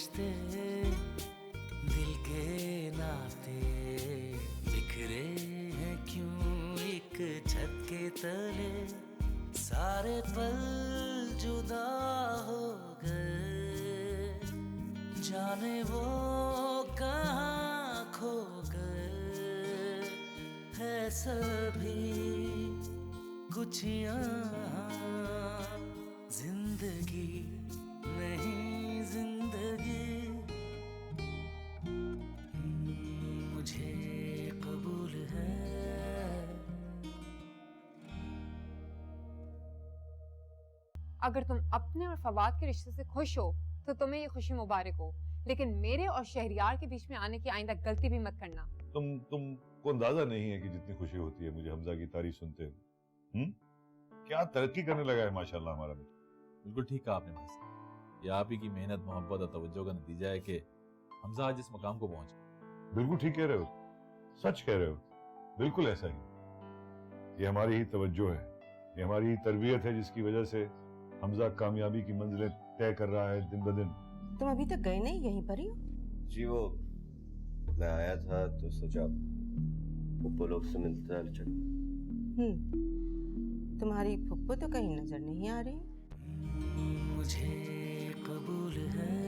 रिश्ते दिल के नाते बिखरे हैं क्यों एक छत के तले, सारे पल जुदा हो गए, जाने वो कहाँ खो गए। है सभी कुछ यहाँ, जिंदगी नहीं जिंदगी। मुझे कबूल है। अगर तुम अपने और फवाद के रिश्ते से खुश हो तो तुम्हें ये खुशी मुबारक हो, लेकिन मेरे और शहरियार के बीच में आने की आइंदा गलती भी मत करना। तुमको अंदाजा नहीं है कि जितनी खुशी होती है मुझे हमजा की तारीफ सुनते हैं। क्या तरक्की करने लगा है माशाल्लाह हमारा बेटा। बिल्कुल ठीक कहा आपने भाई साहब, ये आप ही की मेहनत, मोहब्बत और तवज्जो का नतीजा है कि हमजा आज इस मकाम को पहुंचा। बिल्कुल ठीक कह रहे हो, सच कह रहे हो, बिल्कुल ऐसा ही। ये हमारी ही तवज्जो है, ये हमारी ही तरबियत है जिसकी वजह से हमजा कामयाबी की मंजिलें तय कर रहा है दिन ब दिन। तुम अभी तक गए नहीं, यहीं पर ही हो? जी वो मैं आया था तो सोचा फुप्पो लोग से मिलता चल। तुम्हारी फुप्पो तो कहीं नजर नहीं आ रही। मुझे कबूल है।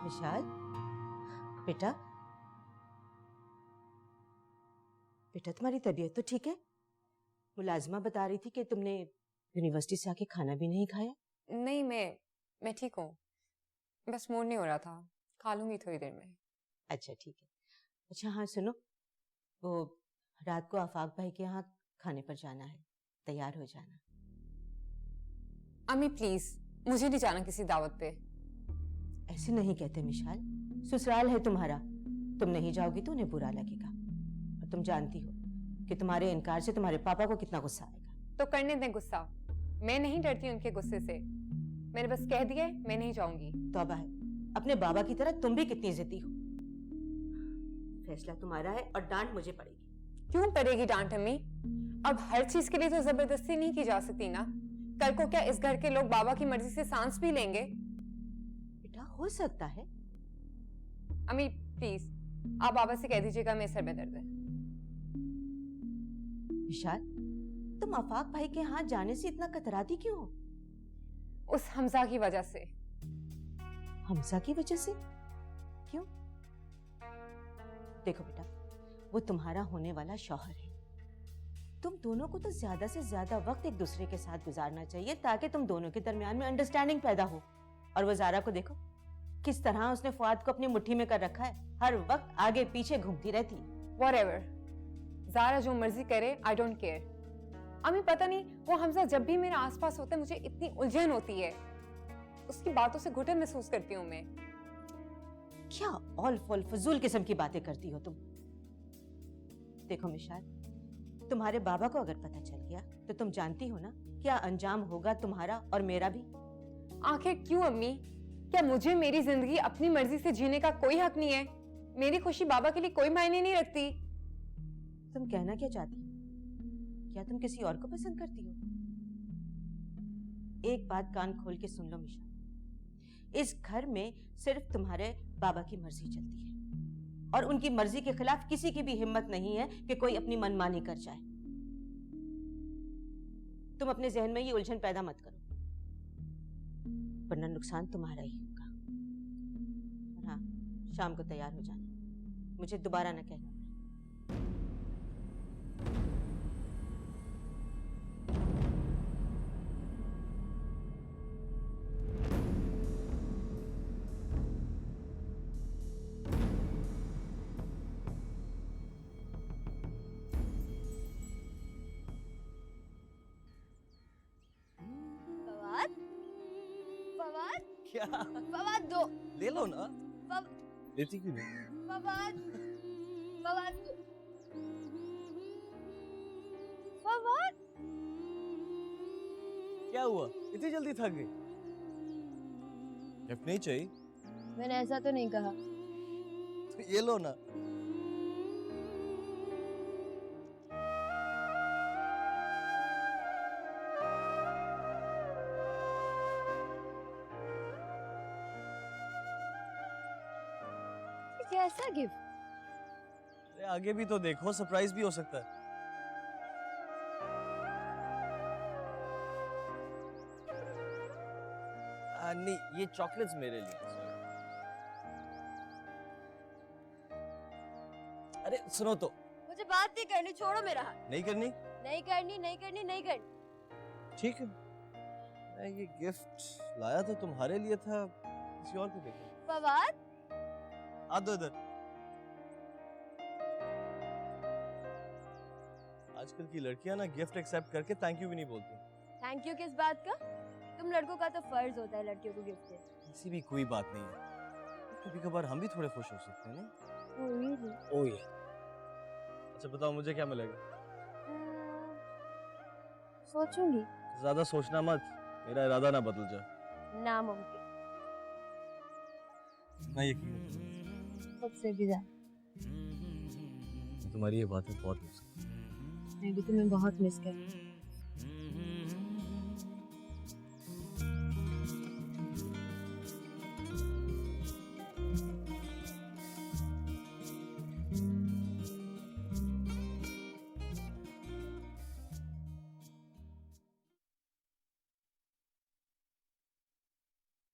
विशाल बेटा, बेटा तुम्हारी तबीयत तो ठीक है? मुलाजिमा बता रही थी कि तुमने यूनिवर्सिटी से आके खाना भी नहीं खाया। नहीं, मैं ठीक हूँ, बस मूड नहीं हो रहा था, खा लूंगी थोड़ी देर में। अच्छा ठीक है। अच्छा हाँ सुनो, वो रात को आफाक भाई के यहाँ खाने पर जाना है, तैयार हो जाना। अम्मी प्लीज, मुझे नहीं जाना किसी दावत पे। ऐसे नहीं कहते मिशाल, ससुराल है तुम्हारा, तुम नहीं जाओगी तो उन्हें बुरा लगेगा। और तुम जानती हो कि तुम्हारे इनकार से तुम्हारे पापा को कितना गुस्सा आएगा। तो करने दें गुस्सा, मैं नहीं डरती उनके गुस्से से। मैंने बस कह दिया है मैं नहीं जाऊंगी। तौबा है, अपने बाबा की तरह तुम भी कितनी जिद्दी हो। फैसला तुम्हारा है और डांट मुझे पड़ेगी। क्यों पड़ेगी डांट अम्मी? अब हर चीज के लिए तो जबरदस्ती नहीं की जा सकती ना। कल को क्या इस घर के लोग बाबा की मर्जी से सांस भी लेंगे? बेटा हो सकता है। अम्मी प्लीज, आप बाबा से कह दीजिएगा मेरे सर में दर्द है। विशाल, तुम आफाक भाई के यहाँ जाने से इतना कतराती क्यों हो? उस हमजा की वजह से। हमजा की वजह से? क्यों? देखो बेटा, वो तुम्हारा होने वाला शौहर है। तुम दोनों को तो ज्यादा से ज्यादा वक्त एक दूसरे के साथ गुजारना चाहिए ताकि तुम दोनों के दरमियान में अंडरस्टैंडिंग पैदा हो। और वो ज़ारा को देखो, किस तरह उसने फुआद को अपनी मुट्ठी में कर रखा है, हर वक्त आगे पीछे घूमती रहती है। Whatever, ज़ारा जो मर्जी करे, I don't care। अम्मी पता नहीं वो हमजा जब भी मेरे आसपास होता है मुझे इतनी उलझन होती है, उसकी बातों से घुटन महसूस करती हूँ मैं। क्या ऑल फॉल फजूल किस्म की बातें करती हो तुम? देखो मिशाल, तुम्हारे बाबा को अगर पता चल गया तो तुम जानती हो ना क्या अंजाम होगा तुम्हारा और मेरा भी। आखिर क्यों अम्मी? क्या मुझे मेरी जिंदगी अपनी मर्जी से जीने का कोई हक नहीं है? मेरी खुशी बाबा के लिए कोई मायने नहीं रखती। तुम कहना क्या चाहती हो? क्या तुम किसी और को पसंद करती हो? एक बात कान खोल के सुन लो मिशा, इस घर में सिर्फ तुम्हारे बाबा की मर्जी चलती है और उनकी मर्जी के खिलाफ किसी की भी हिम्मत नहीं है कि कोई अपनी मनमानी कर जाए। तुम अपने जहन में ये उलझन पैदा मत करो, वरना नुकसान तुम्हारा ही होगा। और हाँ, शाम को तैयार हो जाना, मुझे दोबारा न कहना। क्या? फवाद दो। ले लो ना। फव- लेती क्यों नहीं? फवाद फवाद दो। फवाद क्या हुआ? इतनी जल्दी थक गई? गिफ्ट नहीं चाहिए? मैंने ऐसा तो नहीं कहा। तो ये लो ना। कैसा गिफ्ट? अरे आगे भी तो देखो, सरप्राइज भी हो सकता है। नहीं, ये चॉकलेट्स मेरे लिए। अरे सुनो तो। मुझे बात नहीं करनी, छोड़ो मेरा हाथ। नहीं करनी? नहीं करनी, नहीं करनी, नहीं करनी। ठीक है। मैं ये गिफ्ट लाया तो तुम्हारे लिए था, किसी और को देखो। फवाद आ दो इधर। आजकल की लड़कियां ना गिफ्ट एक्सेप्ट करके थैंक यू भी नहीं बोलती। थैंक यू किस बात का? तुम लड़कों का तो फर्ज होता है लड़कियों को गिफ्ट देना। ऐसी भी कोई बात नहीं है, कभी कभार हम भी थोड़े खुश हो सकते हैं ना। ओ ये। अच्छा बताओ मुझे क्या मिलेगा? सोचूंगी। ज्यादा सोचना मत, मेरा इरादा ना बदल जाए। नामुमकिन। ना यकीन। सबसे भी ज्यादा। तुम्हारी ये बातें बहुत मिस करती मैं भी तुम्हें बहुत मिस कर रही हूँ।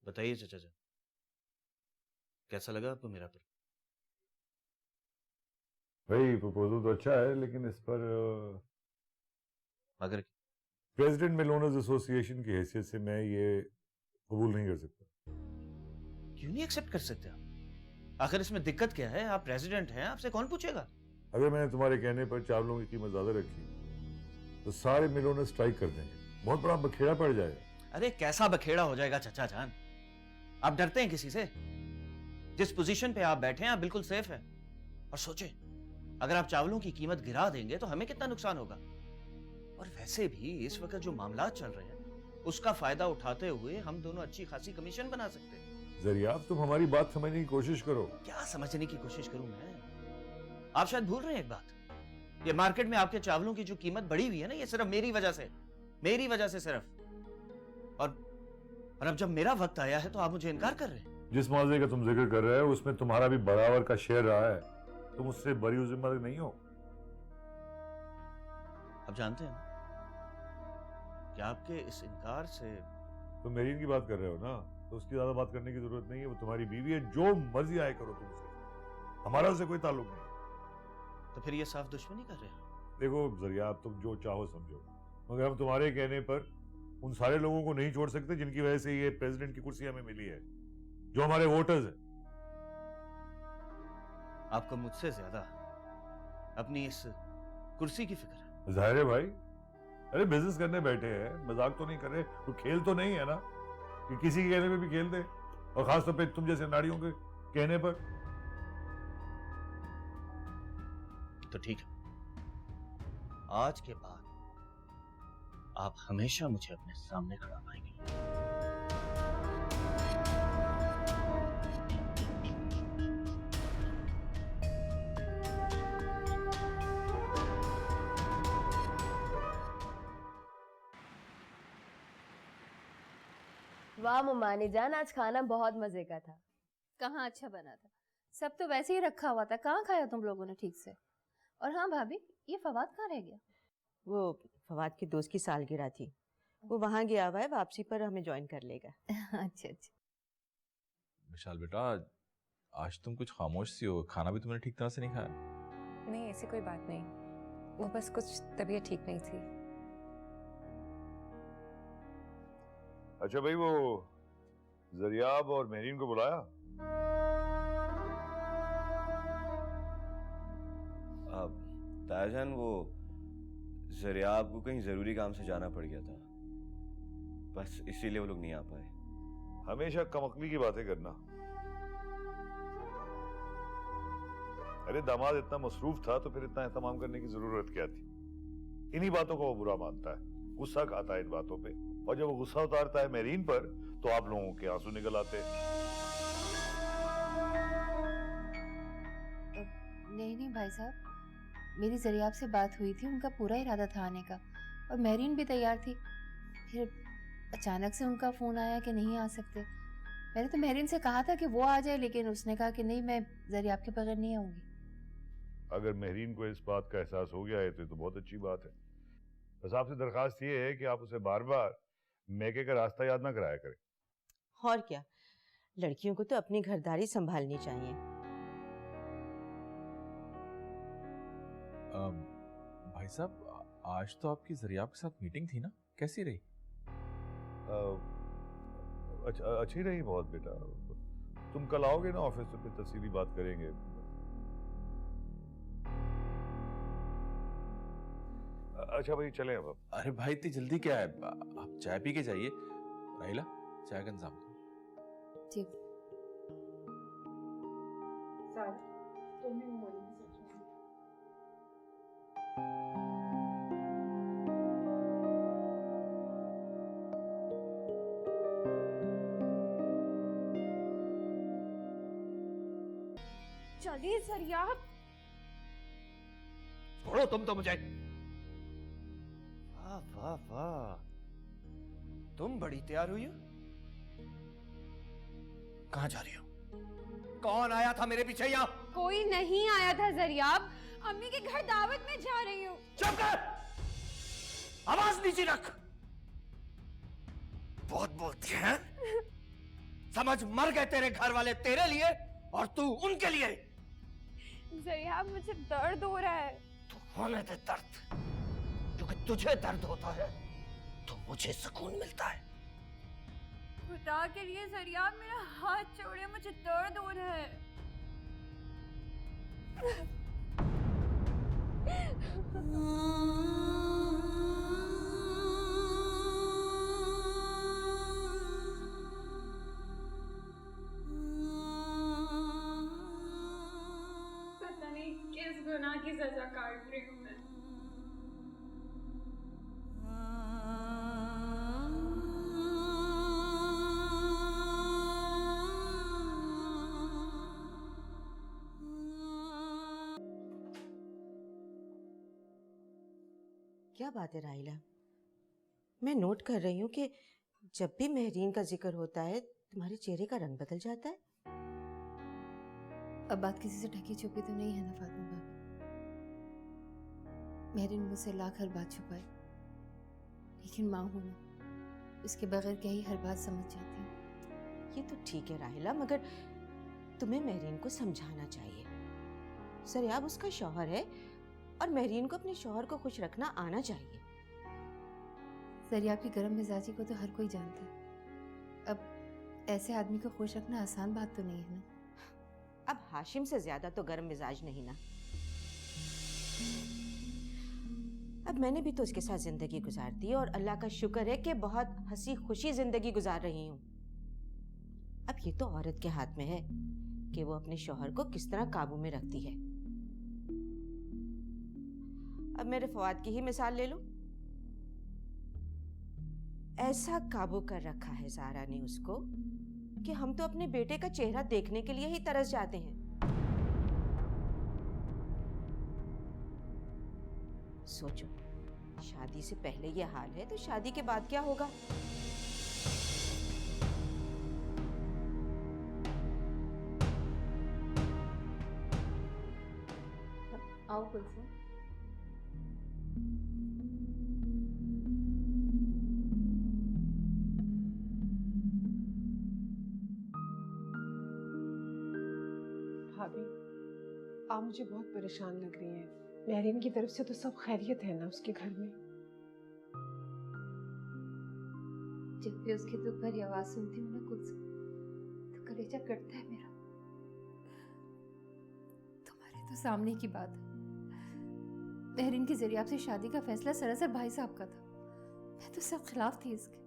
बताइए चाचा जी, कैसा लगा आपको मेरा पर? भाई प्रपोजल तो अच्छा है, लेकिन इस पर अगर प्रेसिडेंट मिल ओनर्स एसोसिएशन की हैसियत से मैं ये कबूल नहीं कर सकता। क्यों नहीं एक्सेप्ट कर सकते आप? आखिर इसमें दिक्कत क्या है? आप प्रेसिडेंट हैं, आपसे कौन पूछेगा? अगर मैंने तुम्हारे कहने पर चावलों की कीमत ज्यादा रखी तो सारे मिल ओनर्स स्ट्राइक कर देंगे, बहुत बड़ा बखेड़ा पड़ जाएगा। अरे कैसा बखेड़ा हो जाएगा चाचा जान? आप डरते हैं किसी से? जिस पोजीशन पे आप बैठे हैं आप बिल्कुल सेफ हैं। और सोचें, अगर आप चावलों की कीमत गिरा देंगे तो हमें कितना नुकसान होगा। और वैसे भी इस वक्त जो मामला चल रहे हैं उसका फायदा उठाते हुए हम दोनों अच्छी खासी कमीशन बना सकते हैं। जरिया तुम हमारी बात समझने की कोशिश करो। क्या समझने की कोशिश करूं मैं? आप शायद भूल रहे हैं एक बात, ये मार्केट में आपके चावलों की जो कीमत बढ़ी हुई है ना, ये सिर्फ मेरी वजह से सिर्फ। और अब जब मेरा वक्त आया है तो आप मुझे इनकार कर रहे हैं। जिस मुआवजे का तुम जिक्र कर रहे हो उसमें तुम्हारा भी बराबर का शेयर रहा है, तुम उससे बरी जिम्मेदार नहीं हो। आप जानते हैं कि आपके इस इनकार से तुम मेरी की बात कर रहे हो ना, तो उसकी ज्यादा बात करने की जरूरत नहीं है। वो तुम्हारी बीवी है, जो मर्जी आए करो तुम उससे, हमारा उससे कोई ताल्लुक नहीं। तो फिर ये साफ दुश्मनी कर रहे हैं। देखो जरिया, आप तुम जो चाहो समझो, मगर हम तुम्हारे कहने पर उन सारे लोगों को नहीं छोड़ सकते जिनकी वजह से ये प्रेसिडेंट की कुर्सी हमें मिली है, जो हमारे वोटर्स हैं। आपको मुझसे ज्यादा अपनी इस कुर्सी की फिक्र है। जाहिर है भाई, अरे बिजनेस करने बैठे हैं, मजाक तो नहीं कर रहे, कोई खेल तो नहीं है ना कि किसी के कहने पे भी खेल दे, और खासतौर पे तुम जैसे नारियों के कहने पर। तो ठीक है, आज के बाद आप हमेशा मुझे अपने सामने खड़ा पाएंगे। वाह मुमानी जान, आज खाना बहुत मजे का था। कहाँ अच्छा बना था, सब तो वैसे ही रखा हुआ था। कहाँ खाया तुम लोगों ने ठीक से? और हाँ भाभी, ये फवाद कहाँ रह गया? वो फवाद के दोस्त की सालगिरह थी, वो वहाँ गया हुआ है, वापसी पर हमें ज्वाइन कर लेगा। अच्छा अच्छा। विशाल बेटा, आज तुम कुछ खामोश सी हो, खाना भी तुमने ठीक तरह से नहीं खाया। नहीं, ऐसी कोई बात नहीं, वो बस कुछ तबीयत ठीक नहीं थी। अच्छा भाई, वो जरियाब और मेहरीन को बुलाया? ताजान, वो जरियाब को कहीं जरूरी काम से जाना पड़ गया था, बस इसीलिए वो लोग नहीं आ पाए। हमेशा कमकली की बातें करना। अरे दामाद इतना मसरूफ था तो फिर इतना एहतमाम करने की जरूरत क्या थी? इन्हीं बातों को वो बुरा मानता है, गुस्सा खाता है इन बातों पे, और जब वो गुस्सा उतारता है मेरीन पर तो आप लोगों के आंसू निकल आते हैं। नहीं नहीं भाई साहब, मेरी जरियाब से बात हुई थी, उनका पूरा इरादा था आने का और मेहरीन भी तैयार थी। फिर अचानक से उनका फ़ोन आया कि नहीं आ सकते। मैंने तो मेहरीन से कहा था कि वो आ जाए, लेकिन उसने कहा कि नहीं, मैं जरियाब के बगैर नहीं आऊँगी। अगर मेहरीन को इस बात का एहसास हो गया है तो ये तो बहुत अच्छी बात है। बस आपसे दरखास्त ये है कि आप उसे बार बार मैके का रास्ता याद ना कराया करें। और क्या, लड़कियों को तो अपनी घरदारी संभालनी चाहिए। भाई साहब, आज तो आपकी जरियाब के साथ मीटिंग थी ना, कैसी रही? अच्छी रही बहुत बेटा। तुम कल आओगे ना ऑफिस तो फिर तफसीली बात करेंगे। अच्छा भाई चलें अब। अरे भाई इतनी जल्दी क्या है, आप चाय पी के जाइए। राहिला, चाय का इंतजाम करो। जी। चलिए जरियाब। छोड़ो तुम तो मुझे। वाह वाह वाह, तुम बड़ी तैयार हुई हो। कहाँ जा रही हो? कौन आया था मेरे पीछे यहाँ? कोई नहीं आया था जरियाब, अम्मी के घर दावत में जा रही हूँ। चुप कर, आवाज नीचे रख। बहुत बोलती है। समझ मर गए तेरे घर वाले तेरे लिए और तू उनके लिए। जरियाब मुझे दर्द हो रहा है। तू होने दे दर्द, क्योंकि तुझे दर्द होता है तो मुझे सुकून मिलता है। खुदा के लिए जरियाब मेरा हाथ छोड़े, मुझे दर्द हो रहा है। पता नहीं किस गुनाह की सजा काट रही हूँ मैं। क्या बात है राहिला, मैं नोट कर रही हूँ कि जब भी मेहरीन का जिक्र होता है तुम्हारे चेहरे का रंग बदल जाता है। अब बात किसी से ढकी छुपी तो नहीं है ना फातिमा भाभी? मेहरीन मुझसे लाख हर बात छुपाए, लेकिन माँ हूं ना, उसके बगैर क्या ही हर बात समझ जाती हूँ। ये तो ठीक है राहिला, मगर तुम्हें मेहरीन को समझाना चाहिए। जरियाब उसका शौहर है और मेहरीन को अपने शौहर को खुश रखना आना चाहिए। जरियाब की गर्म मिजाजी को तो हर कोई जानता है। अब ऐसे आदमी को खुश रखना आसान बात तो नहीं है ना। अब हाशिम से ज्यादा तो गर्म मिजाज नहीं ना। अब मैंने भी तो उसके साथ जिंदगी गुजार दी और अल्लाह का शुक्र है कि बहुत हंसी खुशी जिंदगी गुजार रही हूँ। अब ये तो औरत के हाथ में है कि वो अपने शौहर को किस तरह काबू में रखती है। अब मेरे फवाद की ही मिसाल ले लो। ऐसा काबू कर रखा है ज़ारा ने उसको कि हम तो अपने बेटे का चेहरा देखने के लिए ही तरस जाते हैं। सोचो, शादी से पहले ये हाल है तो शादी के बाद क्या होगा? आओ कुलसुम। भाभी, आप मुझे बहुत परेशान लग रही हैं। मेहरीन की तरफ से तो सब खैरियत है ना उसके घर में? जब भी उसकी दुख भरी आवाज सुनती हूँ ना कुलसुम, तो कलेजा कटता है मेरा। तुम्हारे तो सामने की बात है, मेहरीन की जरियाब से शादी का फैसला सरासर भाई साहब का था। मैं तो सब खिलाफ थी इसके,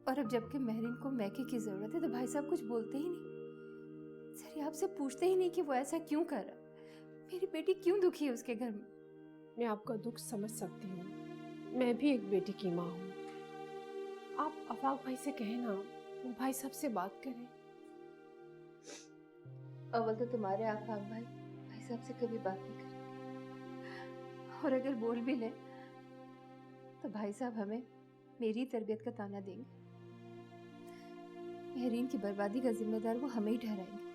और अब जबकि महरीन को मैके की जरूरत है तो भाई साहब कुछ बोलते ही नहीं। जरिया आपसे पूछते ही नहीं कि वो ऐसा क्यों कर रहा है, मेरी बेटी क्यों दुखी है उसके घर में। मैं आपका दुख समझ सकती हूँ, मैं भी एक बेटी की माँ हूँ। आप आफाक भाई से कहें ना, वो भाई साहब से बात करें। अव्वल तो तुम्हारे आफाक भाई साहब से कभी बात नहीं करेंगे, और अगर बोल भी ले तो भाई साहब हमें मेरी तरबियत का ताना देंगे। महरीन की बर्बादी का जिम्मेदार वो हमें ही ठहराएंगे।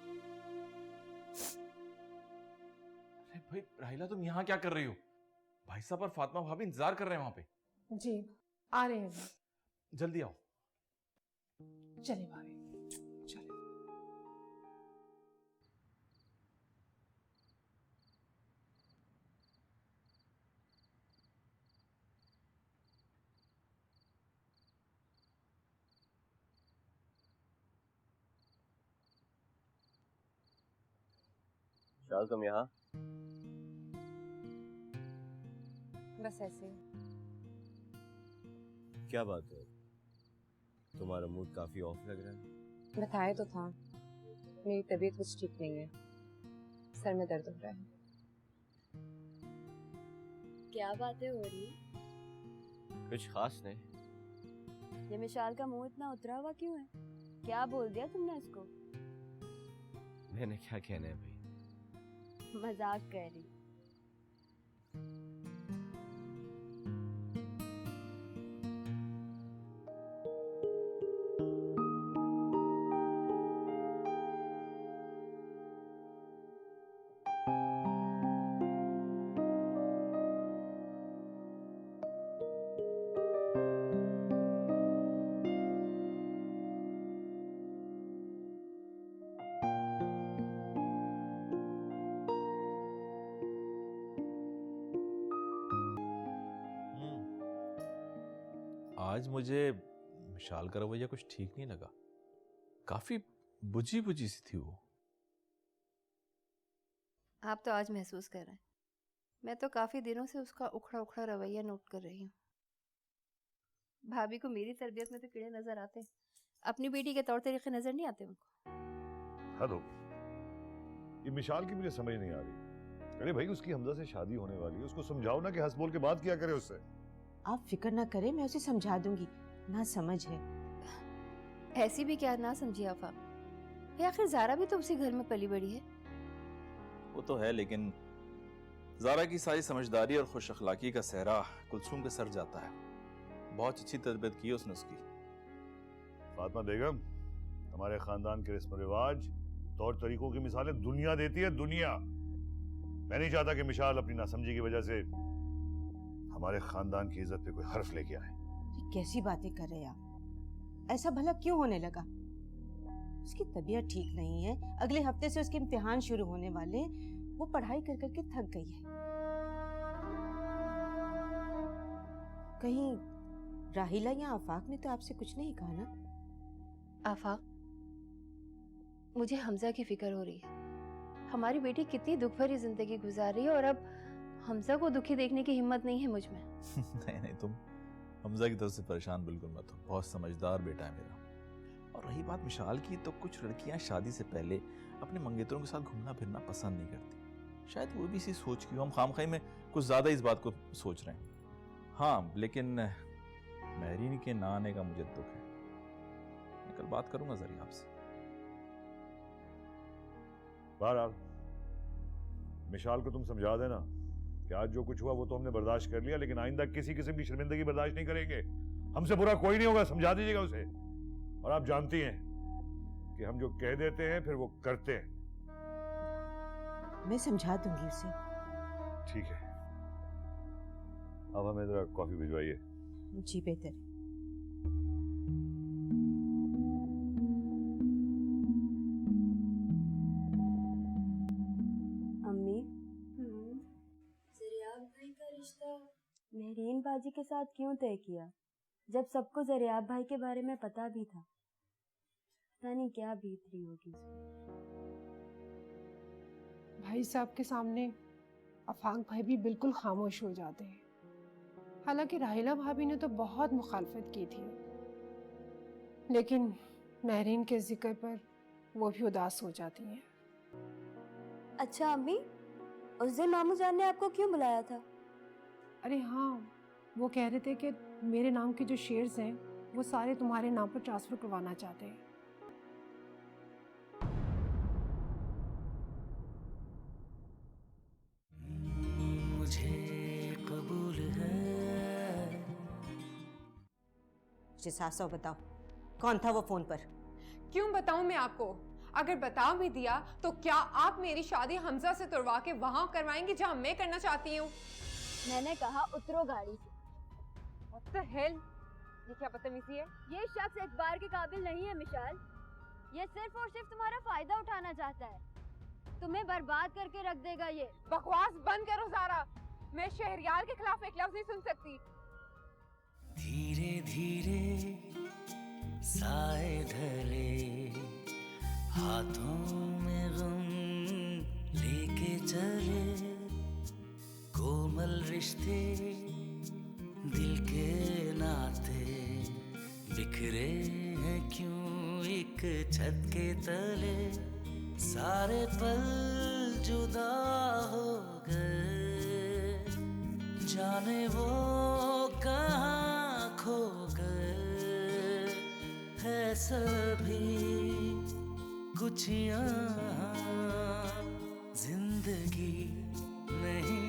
अरे भाई राहिला, तुम यहाँ क्या कर रही हो? भाई साहब और फातिमा भाभी इंतजार कर रहे हैं वहां पे। जी आ रहे हैं। जल्दी आओ। चले भाभी चले। शाल, तुम यहाँ? बस ऐसे ही। क्या बात है, तुम्हारा मूड काफी ऑफ लग रहा है। बताया तो था, मेरी तबीयत कुछ ठीक नहीं है, सर में दर्द हो रहा है। क्या बातें हो रही? कुछ खास नहीं। ये मिशाल का मुंह इतना उतरा हुआ क्यों है? क्या बोल दिया तुमने इसको? मैंने क्या कहना है भाई, मजाक कर रही। आज मुझे मिशाल का रवैया कुछ ठीक नहीं लगा, काफी बुझी बुझी सी थी वो। आप तो आज महसूस कर रहे हैं, मैं तो काफी दिनों से उसका उखड़ा उखड़ा रवैया नोट कर रही हूँ। भाभी को मेरी तरबियत में तो कीड़े नजर आते हैं, अपनी बेटी के तौर तरीके नजर नहीं आते उनको। हेलो, ये मिशाल की मुझे समझ नहीं आ रही। अरे भाई, उसकी हमजा से शादी होने वाली है, उसको समझाओ ना कि हंस बोल के बात किया करे उससे। आप फिक्र ना करें, मैं उसे समझा दूंगी, ना समझ है। ऐसी भी क्या ना समझी आफा, ये आखिर जारा भी तो उसी घर में पली बड़ी है। वो तो है, लेकिन जारा की सारी समझदारी और खुश अखलाकी का सहरा कुलसूम के सर जाता है। बहुत अच्छी तरबियत की है उसने उसकी। फातिमा बेगम, हमारे खानदान के रस्म रिवाज, तौर तरीकों की मिसालें दुनिया देती है, दुनिया। मैं नहीं चाहता कि मिशाल अपनी नासमझी की वजह से हमारे खानदान की इज्जत पे कोई हर्फ लेके आए। ये कैसी बातें कर रहे हैं आप? ऐसा भला क्यों होने लगा? उसकी तबीयत ठीक नहीं है, अगले हफ्ते से उसके इम्तिहान शुरू होने वाले, वो पढ़ाई कर करके थक गई है। कहीं राहिला या आफाक ने तो आपसे कुछ नहीं कहा ना? आफाक, मुझे हमजा की फिक्र हो रही है। हमारी बेटी कितनी दुख भरी जिंदगी गुजार रही है और अब हमजा को दुखी देखने की हिम्मत नहीं है मुझ में। नहीं नहीं, तुम हमजा की तरफ से परेशान बिल्कुल मत हो, बहुत समझदार बेटा है मेरा। और रही बात मिशाल की, तो कुछ लड़कियां शादी से पहले अपने मंगेतरों के साथ घूमना फिरना पसंद नहीं करती। शायद वो भी इसी सोच की हो, हम खामखाई में कुछ ज्यादा इस बात को सोच रहे हैं। हाँ, लेकिन महरीन के ना आने का मुझे दुख है। मैं कल बात करूंगा जरिया आपसे। बहरहाल मिशाल को तुम समझा देना कि आज जो कुछ हुआ वो तो हमने बर्दाश्त कर लिया, लेकिन आइंदा किसी किस्म की शर्मिंदगी बर्दाश्त नहीं करेंगे। हमसे बुरा कोई नहीं होगा, समझा दीजिएगा उसे। और आप जानती हैं कि हम जो कह देते हैं फिर वो करते हैं। मैं समझा दूंगी उसे। ठीक है, अब हमें जरा कॉफी भिजवाइए। जी बेहतर। अम्मी, ज़रियाब भाई का रिश्ता महरीन बाजी के साथ क्यों तय किया, जब सबको ज़रियाब भाई के बारे में पता भी था? पता नहीं क्या बीत रही होगी उसमें। भाई साहब के सामने आफाक भाई भी बिल्कुल खामोश हो जाते हैं। हालांकि राहिला भाभी ने तो बहुत मुखालफत की थी, लेकिन महरीन के जिक्र पर वो भी उदास हो जाती हैं। अच्छा अम्मी, उस दिन मामू जान ने आपको क्यों बुलाया था? अरे हाँ, वो कह रहे थे कि मेरे नाम के जो शेयर्स हैं वो सारे तुम्हारे नाम पर ट्रांसफर करवाना चाहते हैं। मुझे कबूल है। मुझे साफ साफ बताओ, कौन था वो फोन पर? क्यों बताऊं मैं आपको? अगर बता भी दिया तो क्या आप मेरी शादी हमजा से तुड़वा के वहां करवाएंगे जहां मैं करना चाहती हूँ? मैंने कहा उतरो गाड़ी से। What the hell? ये क्या बदतमीजी है? ये शख्स एक बार के काबिल नहीं है मिशाल। ये सिर्फ और सिर्फ तुम्हारा फायदा उठाना चाहता है, तुम्हें बर्बाद करके रख देगा ये। बकवास बंद करो ज़ारा, मैं शहरयार के खिलाफ एक लफ्ज नहीं सुन सकती। धीरे धीरे साए ढले, हाथों में गम लेके चले, कोमल रिश्ते दिल के नाते बिखरे हैं क्यों एक छत के तले, सारे पल जुदा हो गए, जाने वो कहाँ खो गए, है सभी कुछ यहाँ जिंदगी नहीं